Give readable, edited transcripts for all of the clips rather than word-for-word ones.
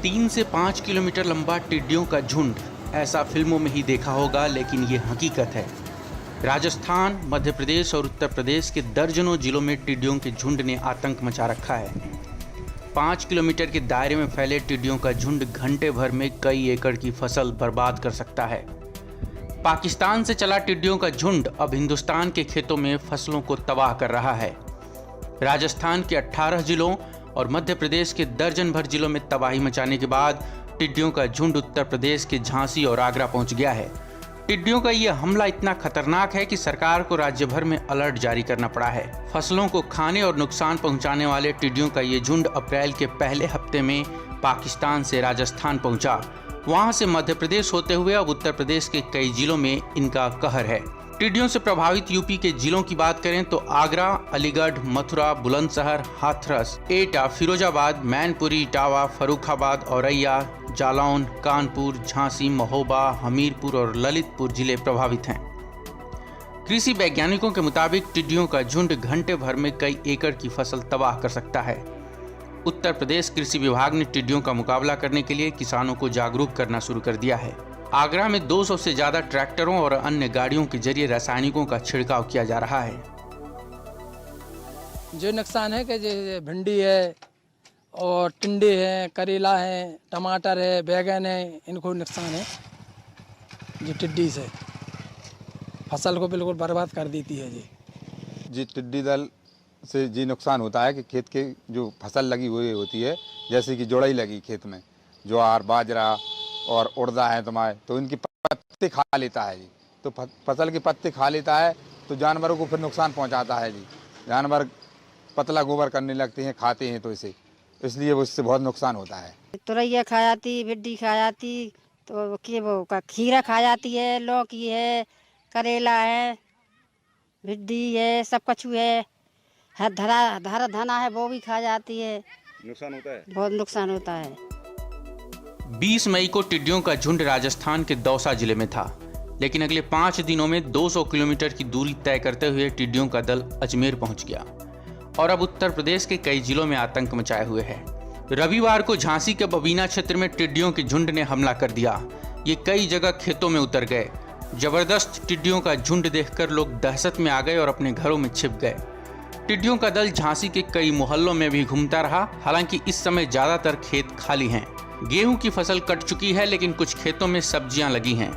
3 से 5 किलोमीटर लंबा टिड्डियों का झुंड ऐसा फिल्मों में ही देखा होगा, लेकिन ये हकीकत है। राजस्थान, मध्य प्रदेश और उत्तर प्रदेश के दर्जनों जिलों में टिड्डियों के झुंड ने आतंक मचा रखा है। 5 किलोमीटर के दायरे में फैले टिड्डियों का झुंड घंटे भर में कई एकड़ की फसल बर्बाद कर सकता है। पाकिस्तान से चला टिड्डियों का झुंड अब हिंदुस्तान के खेतों में फसलों को तबाह कर रहा है। राजस्थान के 18 जिलों और मध्य प्रदेश के दर्जन भर जिलों में तबाही मचाने के बाद टिड्डियों का झुंड उत्तर प्रदेश के झांसी और आगरा पहुंच गया है। टिड्डियों का यह हमला इतना खतरनाक है कि सरकार को राज्य भर में अलर्ट जारी करना पड़ा है। फसलों को खाने और नुकसान पहुंचाने वाले टिड्डियों का ये झुंड अप्रैल के पहले हफ्ते में पाकिस्तान से राजस्थान पहुंचा। वहां से मध्य प्रदेश होते हुए अब उत्तर प्रदेश के कई जिलों में इनका कहर है। टिड्डियों से प्रभावित यूपी के जिलों की बात करें तो आगरा, अलीगढ़, मथुरा, बुलंदशहर, हाथरस, एटा, फिरोजाबाद, मैनपुरी, इटावा, फर्रुखाबाद, औरैया, जालौन, कानपुर, झांसी, महोबा, हमीरपुर और ललितपुर जिले प्रभावित हैं। कृषि वैज्ञानिकों के मुताबिक टिड्डियों का झुंड घंटे भर में कई एकड़ की फसल तबाह कर सकता है। उत्तर प्रदेश कृषि विभाग ने टिड्डियों का मुकाबला करने के लिए किसानों को जागरूक करना शुरू कर दिया है। आगरा में 200 से ज्यादा ट्रैक्टरों और अन्य गाड़ियों के जरिए रासायनिकों का छिड़काव किया जा रहा है। जो नुकसान है कि भिंडी है और टिंडे है, करेला है, टमाटर है, बैगन है, इनको नुकसान है जी। टिड्डी से फसल को बिल्कुल बर्बाद कर देती है जी। टिड्डी दल से जी नुकसान होता है कि खेत के जो फसल लगी हुई होती है, जैसे कि जोड़ई लगी खेत में, ज्वार, बाजरा और उड़दा है तुम्हारे, तो इनकी पत्ते खा लेता है जी। तो फसल के पत्ते खा लेता है तो जानवरों को फिर नुकसान पहुंचाता है जी। जानवर पतला गोबर करने लगते हैं, खाते हैं, तो इसलिए उससे बहुत नुकसान होता है। तुरैया खा जाती, भिड्डी खा जाती, तो वो खीरा खा जाती है, लौकी है, करेला है, भिड्डी है, सब कछु है, धरा धना है, वो भी खा जाती है। नुकसान होता है, बहुत नुकसान होता है। 20 मई को टिड्डियों का झुंड राजस्थान के दौसा जिले में था, लेकिन अगले 5 दिनों में 200 किलोमीटर की दूरी तय करते हुए टिड्डियों का दल अजमेर पहुंच गया और अब उत्तर प्रदेश के कई जिलों में आतंक मचाए हुए है। रविवार को झांसी के बबीना क्षेत्र में टिड्डियों के झुंड ने हमला कर दिया। ये कई जगह खेतों में उतर गए। जबरदस्त टिड्डियों का झुंड देखकर लोग दहशत में आ गए और अपने घरों में छिप गए। टिड्डियों का दल झांसी के कई मोहल्लों में भी घूमता रहा। हालांकि इस समय ज्यादातर खेत खाली हैं। गेहूं की फसल कट चुकी है, लेकिन कुछ खेतों में सब्जियां लगी हैं।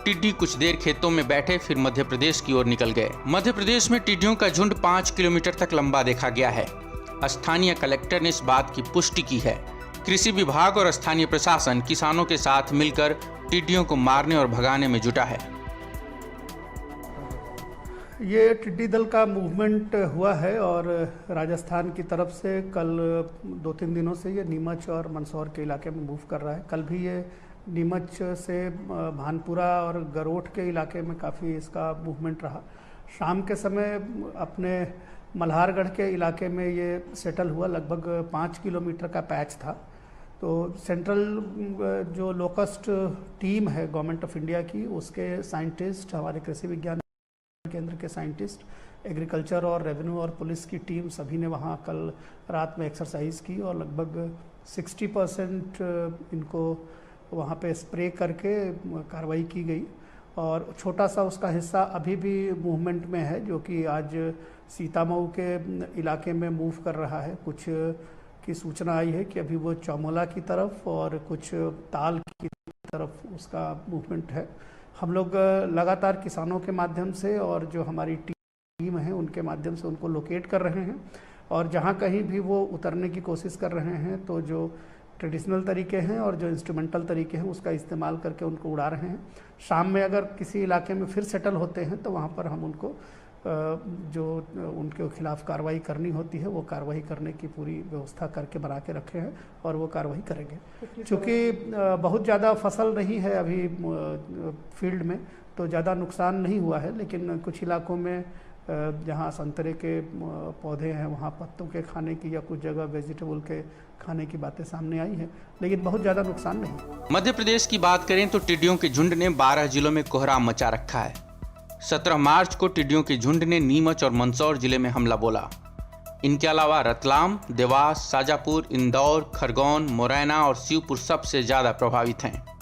टिड्डी कुछ देर खेतों में बैठे, फिर मध्य प्रदेश की ओर निकल गए। मध्य प्रदेश में टिड्डियों का झुंड 5 किलोमीटर तक लंबा देखा गया है। स्थानीय कलेक्टर ने इस बात की पुष्टि की है। कृषि विभाग और स्थानीय प्रशासन किसानों के साथ मिलकर टिड्डियों को मारने और भगाने में जुटा है। ये टिड्डी दल का मूवमेंट हुआ है और राजस्थान की तरफ से कल 2-3 दिनों से ये नीमच और मंदसौर के इलाके में मूव कर रहा है। कल भी ये नीमच से भानपुरा और गरोठ के इलाके में काफ़ी इसका मूवमेंट रहा। शाम के समय अपने मल्हारगढ़ के इलाके में ये सेटल हुआ। लगभग 5 किलोमीटर का पैच था। तो सेंट्रल जो लोकस्ट टीम है गवर्नमेंट ऑफ इंडिया की, उसके साइंटिस्ट, हमारे कृषि विज्ञान केंद्र के साइंटिस्ट, एग्रीकल्चर और रेवेन्यू और पुलिस की टीम, सभी ने वहाँ कल रात में एक्सरसाइज की और लगभग 60% इनको वहाँ पे स्प्रे करके कार्रवाई की गई। और छोटा सा उसका हिस्सा अभी भी मूवमेंट में है, जो कि आज सीतामऊ के इलाके में मूव कर रहा है। कुछ की सूचना आई है कि अभी वो चौमोला की तरफ और कुछ ताल की तरफ उसका मूवमेंट है। हम लोग लगातार किसानों के माध्यम से और जो हमारी टीम है उनके माध्यम से उनको लोकेट कर रहे हैं और जहां कहीं भी वो उतरने की कोशिश कर रहे हैं तो जो ट्रेडिशनल तरीके हैं और जो इंस्ट्रूमेंटल तरीके हैं उसका इस्तेमाल करके उनको उड़ा रहे हैं। शाम में अगर किसी इलाके में फिर सेटल होते हैं तो वहाँ पर हम उनको जो उनके खिलाफ कार्रवाई करनी होती है वो कार्रवाई करने की पूरी व्यवस्था करके बना के रखे हैं और वो कार्रवाई करेंगे। चूँकि बहुत ज़्यादा फसल नहीं है अभी फील्ड में, तो ज़्यादा नुकसान नहीं हुआ है, लेकिन कुछ इलाकों में जहाँ संतरे के पौधे हैं वहाँ पत्तों के खाने की या कुछ जगह वेजिटेबल के खाने की बातें सामने आई हैं, लेकिन बहुत ज़्यादा नुकसान नहीं। मध्य प्रदेश की बात करें तो टिड्डियों के झुंड ने 12 जिलों में कोहराम मचा रखा है। 17 मार्च को टिड्डियों के झुंड ने नीमच और मंदसौर जिले में हमला बोला। इनके अलावा रतलाम, देवास, शाजापुर, इंदौर, खरगोन, मुरैना और शिवपुर सबसे ज़्यादा प्रभावित हैं।